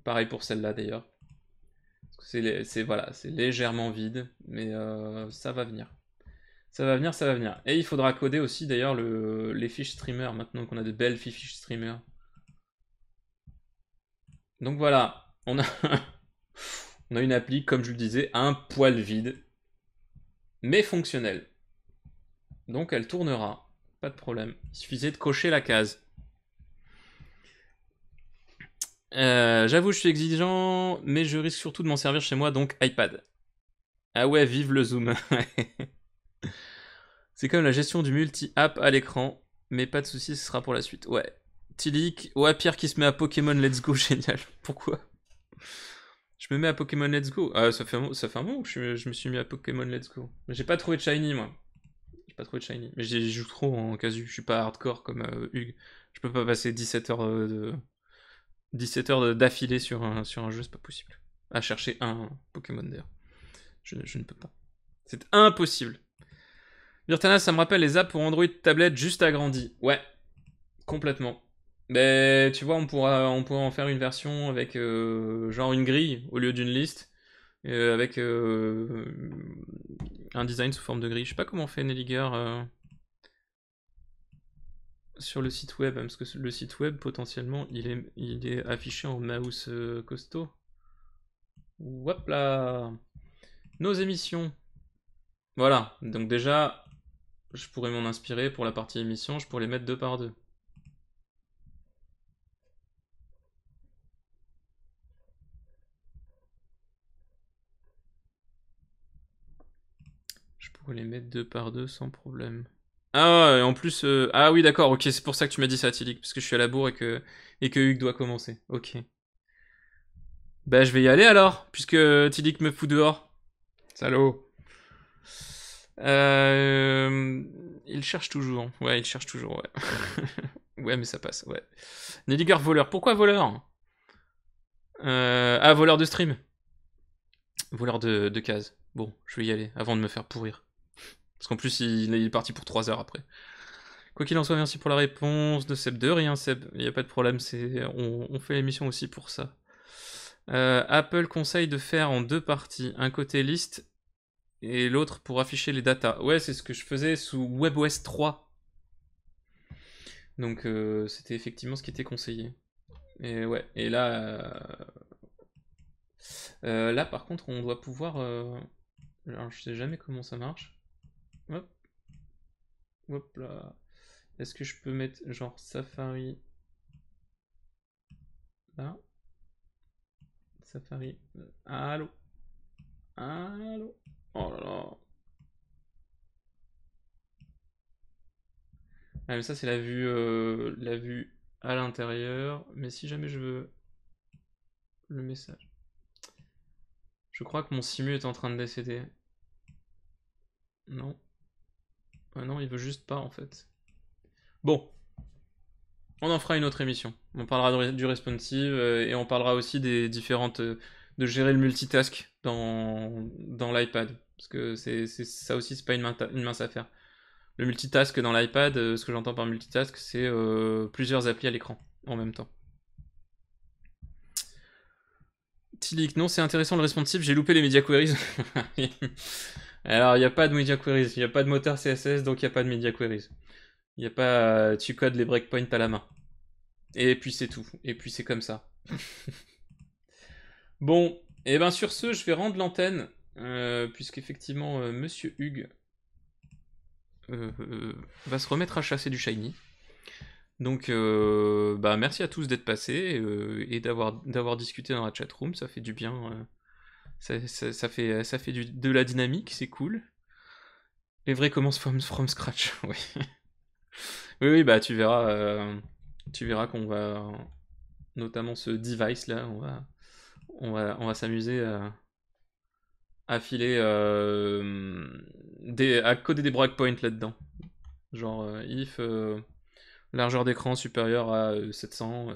Pareil pour celle-là d'ailleurs. C'est légèrement vide, mais ça va venir. Ça va venir, ça va venir. Et il faudra coder aussi d'ailleurs les fiches streamer, maintenant qu'on a de belles fiches streamer. Donc voilà, on a, on a une appli, comme je le disais, un poil vide, mais fonctionnelle. Donc elle tournera, pas de problème. Il suffisait de cocher la case. J'avoue, je suis exigeant, mais je risque surtout de m'en servir chez moi, donc iPad. Ah ouais, vive le zoom. C'est comme la gestion du multi-app à l'écran, mais pas de soucis, ce sera pour la suite. Ouais. Tilik, ouais, Pierre qui se met à Pokémon Let's Go, génial. Pourquoi? Je me mets à Pokémon Let's Go. Ça fait un moment que je me suis mis à Pokémon Let's Go. Mais j'ai pas trouvé de shiny, moi. J'ai pas trouvé de shiny. Mais j'y joue trop en casu. Je suis pas hardcore comme Hugues. Je peux pas passer 17 heures 17 heures d'affilée sur un jeu, c'est pas possible. À chercher un Pokémon d'ailleurs. Je ne peux pas. C'est impossible. Virtana, ça me rappelle les apps pour Android tablette juste agrandi. Ouais, complètement. Mais tu vois, on pourra en faire une version avec genre une grille au lieu d'une liste, avec un design sous forme de grille. Je sais pas comment on fait Nelliger sur le site web, parce que le site web potentiellement il est affiché en mouse costaud. Hop là, nos émissions. Voilà, donc déjà, je pourrais m'en inspirer pour la partie émission, je pourrais les mettre deux par deux. Je pourrais les mettre deux par deux sans problème. Ah ouais, et en plus... Ah oui d'accord, ok, c'est pour ça que tu m'as dit ça, Tilik, parce que je suis à la bourre et que Hugues doit commencer. Ok. Bah je vais y aller alors, puisque Tilik me fout dehors. Salaud. Il cherche toujours. Ouais, il cherche toujours, ouais. Ouais, mais ça passe, ouais. Nelliger voleur. Pourquoi voleur? Ah, voleur de stream. Voleur de cases. Bon, je vais y aller, avant de me faire pourrir. Parce qu'en plus, il est parti pour 3 heures après. Quoi qu'il en soit, merci pour la réponse de Seb. De rien, Seb. Il n'y a pas de problème, on fait l'émission aussi pour ça. Apple conseille de faire en deux parties. Un côté liste et l'autre pour afficher les datas. Ouais, c'est ce que je faisais sous WebOS 3. Donc c'était effectivement ce qui était conseillé. Et ouais, et là par contre on doit pouvoir... Alors je sais jamais comment ça marche. Hop, hop là. Est-ce que je peux mettre genre Safari là? Safari. Allô? Allô? Oh là là. Ah, mais ça, c'est la vue à l'intérieur. Mais si jamais je veux le message. Je crois que mon simu est en train de décéder. Non. Ah non, il veut juste pas en fait. Bon. On en fera une autre émission. On parlera du responsive et on parlera aussi des différentes. De gérer le multitask dans l'iPad. Parce que ça aussi, c'est pas une mince affaire. Le multitask dans l'iPad, ce que j'entends par multitask, c'est plusieurs applis à l'écran en même temps. Tilik, non, c'est intéressant le responsive, j'ai loupé les media queries. Alors, il n'y a pas de media queries, il n'y a pas de moteur CSS, donc il n'y a pas de media queries. Il n'y a pas. Tu codes les breakpoints à la main. Et puis c'est tout. Et puis c'est comme ça. Bon, et ben sur ce, je vais rendre l'antenne, puisqu'effectivement, Monsieur Hugues va se remettre à chasser du shiny. Donc, bah, merci à tous d'être passés et d'avoir discuté dans la chatroom, ça fait du bien. Ça fait de la dynamique, c'est cool. Les vrais commencent from scratch, oui. Oui, oui, bah tu verras qu'on va, notamment ce device là, on va s'amuser à filer, à coder des breakpoints là-dedans. Genre, if largeur d'écran supérieure à 700,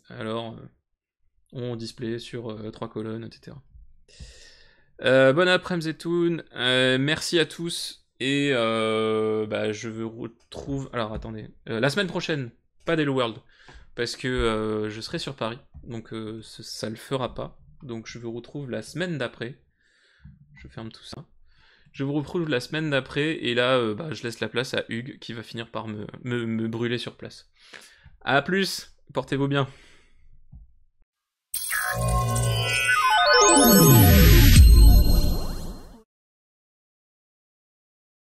alors on display sur 3 colonnes, etc. Bon après-midi Zetoun, merci à tous et bah, je vous retrouve. Alors attendez, la semaine prochaine, pas d'Hello World, parce que je serai sur Paris, donc ça le fera pas. Donc je vous retrouve la semaine d'après. Je ferme tout ça. Je vous retrouve la semaine d'après et là, bah, je laisse la place à Hugues qui va finir par me brûler sur place. A plus, portez-vous bien.